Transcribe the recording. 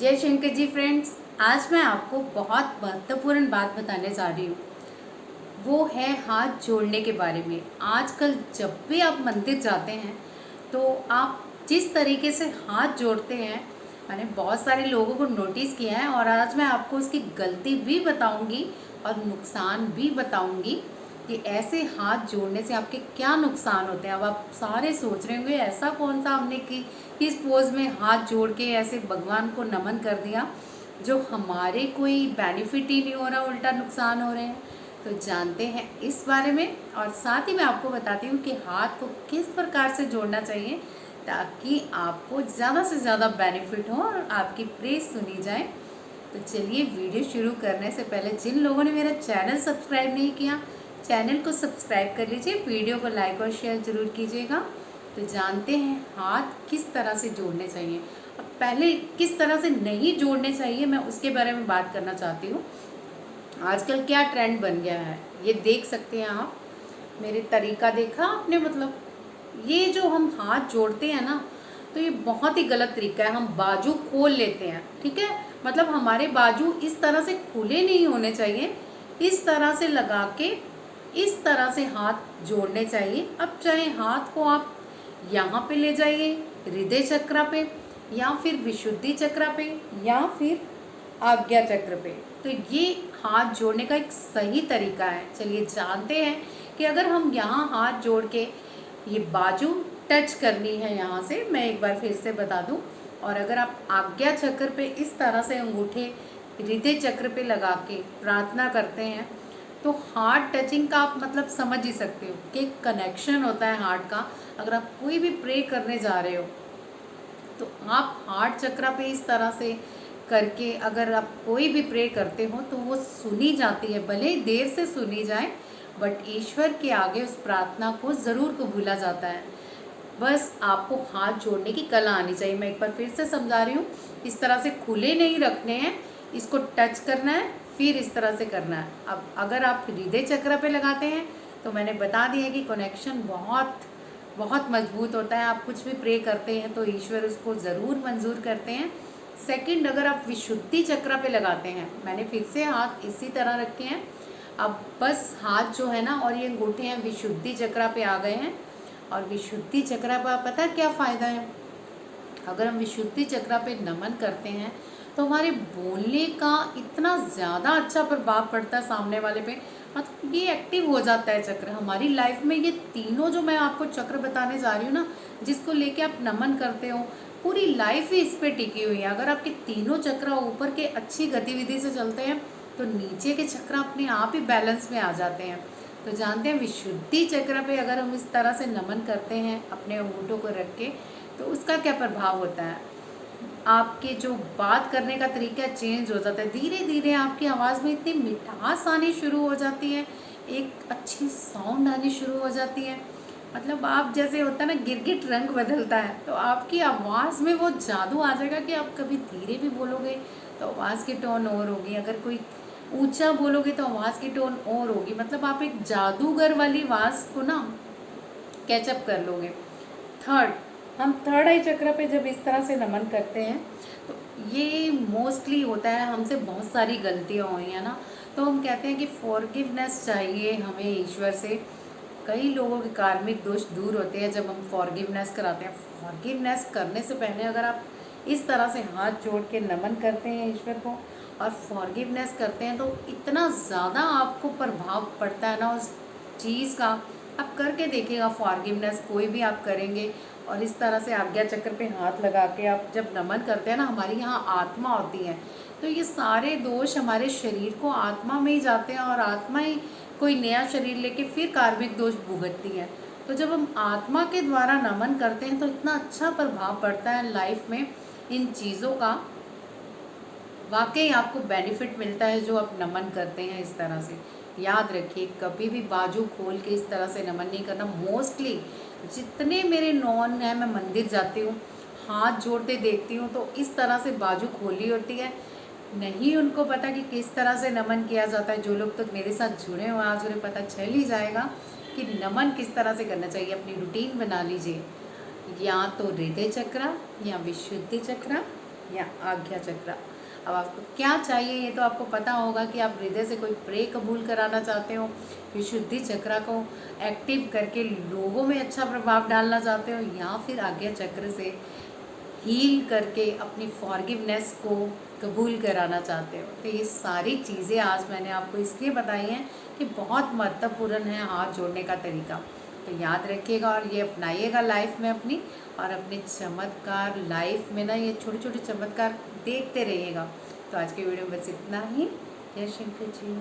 जय शंकर जी फ्रेंड्स। आज मैं आपको बहुत महत्वपूर्ण बात बताने जा रही हूँ। वो है हाथ जोड़ने के बारे में। आजकल जब भी आप मंदिर जाते हैं तो आप जिस तरीके से हाथ जोड़ते हैं, मैंने बहुत सारे लोगों को नोटिस किया है और आज मैं आपको उसकी गलती भी बताऊंगी और नुकसान भी बताऊंगी कि ऐसे हाथ जोड़ने से आपके क्या नुकसान होते हैं। अब आप सारे सोच रहे होंगे ऐसा कौन सा हमने किस पोज में हाथ जोड़ के ऐसे भगवान को नमन कर दिया जो हमारे कोई बेनिफिट ही नहीं हो रहा, उल्टा नुकसान हो रहे हैं। तो जानते हैं इस बारे में और साथ ही मैं आपको बताती हूँ कि हाथ को किस प्रकार से जोड़ना चाहिए ताकि आपको ज़्यादा से ज़्यादा बेनिफिट हो और आपकी प्रेज सुनी जाए। तो चलिए वीडियो शुरू करने से पहले जिन लोगों ने मेरा चैनल सब्सक्राइब नहीं किया, चैनल को सब्सक्राइब कर लीजिए, वीडियो को लाइक और शेयर ज़रूर कीजिएगा। तो जानते हैं हाथ किस तरह से जोड़ने चाहिए। अब पहले किस तरह से नहीं जोड़ने चाहिए मैं उसके बारे में बात करना चाहती हूँ। आजकल क्या ट्रेंड बन गया है ये देख सकते हैं आप। मेरे तरीका देखा आपने, मतलब ये जो हम हाथ जोड़ते हैं ना तो ये बहुत ही गलत तरीका है। हम बाजू खोल लेते हैं, ठीक है, मतलब हमारे बाजू इस तरह से खुले नहीं होने चाहिए। इस तरह से लगा के इस तरह से हाथ जोड़ने चाहिए। अब चाहे हाथ को आप यहाँ पे ले जाइए हृदय चक्र पे, या फिर विशुद्धि चक्र पे, या फिर आज्ञा चक्र पे, तो ये हाथ जोड़ने का एक सही तरीका है। चलिए जानते हैं कि अगर हम यहाँ हाथ जोड़ के ये बाजू टच करनी है यहाँ से, मैं एक बार फिर से बता दूँ, और अगर आप आज्ञा चक्र पे इस तरह से अंगूठे हृदय चक्र पे लगा के प्रार्थना करते हैं तो हार्ट टचिंग का आप मतलब समझ ही सकते हो कि कनेक्शन होता है हार्ट का। अगर आप कोई भी प्रे करने जा रहे हो तो आप हार्ट चक्र पे इस तरह से करके अगर आप कोई भी प्रे करते हो तो वो सुनी जाती है, भले ही देर से सुनी जाए बट ईश्वर के आगे उस प्रार्थना को ज़रूर कबूला जाता है। बस आपको हाथ जोड़ने की कला आनी चाहिए। मैं एक बार फिर से समझा रही हूँ, इस तरह से खुले नहीं रखने हैं, इसको टच करना है, फिर इस तरह से करना है। अब अगर आप हृदय चक्र पे लगाते हैं तो मैंने बता दिया कि कनेक्शन बहुत बहुत मजबूत होता है। आप कुछ भी प्रे करते हैं तो ईश्वर उसको ज़रूर मंजूर करते हैं। सेकंड, अगर आप विशुद्धि चक्र पे लगाते हैं, मैंने फिर से हाथ इसी तरह रखे हैं। अब बस हाथ जो है ना और ये अंगूठे हैं विशुद्धि चक्र पे आ गए हैं। और विशुद्धि चक्र पर पता क्या फ़ायदा है, अगर हम विशुद्धि चक्र पे नमन करते हैं तो हमारे बोलने का इतना ज़्यादा अच्छा प्रभाव पड़ता है सामने वाले पे, मतलब ये एक्टिव हो जाता है चक्र हमारी लाइफ में। ये तीनों जो मैं आपको चक्र बताने जा रही हूँ ना, जिसको लेके आप नमन करते हो, पूरी लाइफ ही इस पे टिकी हुई है। अगर आपके तीनों चक्र ऊपर के अच्छी गतिविधि से चलते हैं तो नीचे के चक्र अपने आप ही बैलेंस में आ जाते हैं। तो जानते हैं विशुद्धि चक्र पे अगर हम इस तरह से नमन करते हैं अपने अंगूठों को रख के तो उसका क्या प्रभाव होता है, आपके जो बात करने का तरीका चेंज हो जाता है। धीरे धीरे आपकी आवाज़ में इतनी मिठास आनी शुरू हो जाती है, एक अच्छी साउंड आनी शुरू हो जाती है। मतलब आप जैसे होता है ना गिरगिट रंग बदलता है, तो आपकी आवाज़ में वो जादू आ जाएगा कि आप कभी धीरे भी बोलोगे तो आवाज़ की टोन और होगी, अगर कोई ऊंचा बोलोगे तो आवाज़ की टोन और होगी। मतलब आप एक जादूगर वाली आवाज़ को ना कैचअप कर लोगे। थर्ड, हम थर्ड आई चक्र पे जब इस तरह से नमन करते हैं तो ये मोस्टली होता है हमसे बहुत सारी गलतियाँ हुई हैं ना, तो हम कहते हैं कि फॉरगिवनेस चाहिए हमें ईश्वर से। कई लोगों के कार्मिक दोष दूर होते हैं जब हम फॉरगिवनेस कराते हैं। फॉरगिवनेस करने से पहले अगर आप इस तरह से हाथ जोड़ के नमन करते हैं ईश्वर को और फॉरगिवनेस करते हैं तो इतना ज़्यादा आपको प्रभाव पड़ता है ना उस चीज़ का। आप करके देखिएगा फॉरगिवनेस कोई भी आप करेंगे और इस तरह से आज्ञा चक्र पे हाथ लगा के आप जब नमन करते हैं ना, हमारी यहाँ आत्मा होती है तो ये सारे दोष हमारे शरीर को आत्मा में ही जाते हैं और आत्मा ही कोई नया शरीर लेके फिर कार्मिक दोष भुगतती है। तो जब हम आत्मा के द्वारा नमन करते हैं तो इतना अच्छा प्रभाव पड़ता है लाइफ में इन चीज़ों का। वाकई आपको बेनिफिट मिलता है जो आप नमन करते हैं इस तरह से। याद रखिए कभी भी बाजू खोल के इस तरह से नमन नहीं करना। मोस्टली जितने मेरे नॉन हैं, मैं मंदिर जाती हूँ हाथ जोड़ते देखती हूँ तो इस तरह से बाजू खोली होती है। नहीं उनको पता कि किस तरह से नमन किया जाता है। जो लोग तो मेरे साथ जुड़े हुए आज उन्हें पता चल ही जाएगा कि नमन किस तरह से करना चाहिए। अपनी रूटीन बना लीजिए, या तो हृदय चक्र या विशुद्धि चक्र या आज्ञा चक्र। अब आपको क्या चाहिए ये तो आपको पता होगा कि आप हृदय से कोई प्रे कबूल कराना चाहते हो, विशुद्धि चक्र को एक्टिव करके लोगों में अच्छा प्रभाव डालना चाहते हो, या फिर आज्ञा चक्र से हील करके अपनी फॉरगिवनेस को कबूल कराना चाहते हो। तो ये सारी चीज़ें आज मैंने आपको इसलिए बताई हैं कि बहुत महत्वपूर्ण है हाथ जोड़ने का तरीका। तो याद रखिएगा और ये अपनाइएगा लाइफ में अपनी, और अपने चमत्कार लाइफ में ना ये छोटे छोटे चमत्कार देखते रहिएगा। तो आज की वीडियो में बस इतना ही। जय शंकर जी।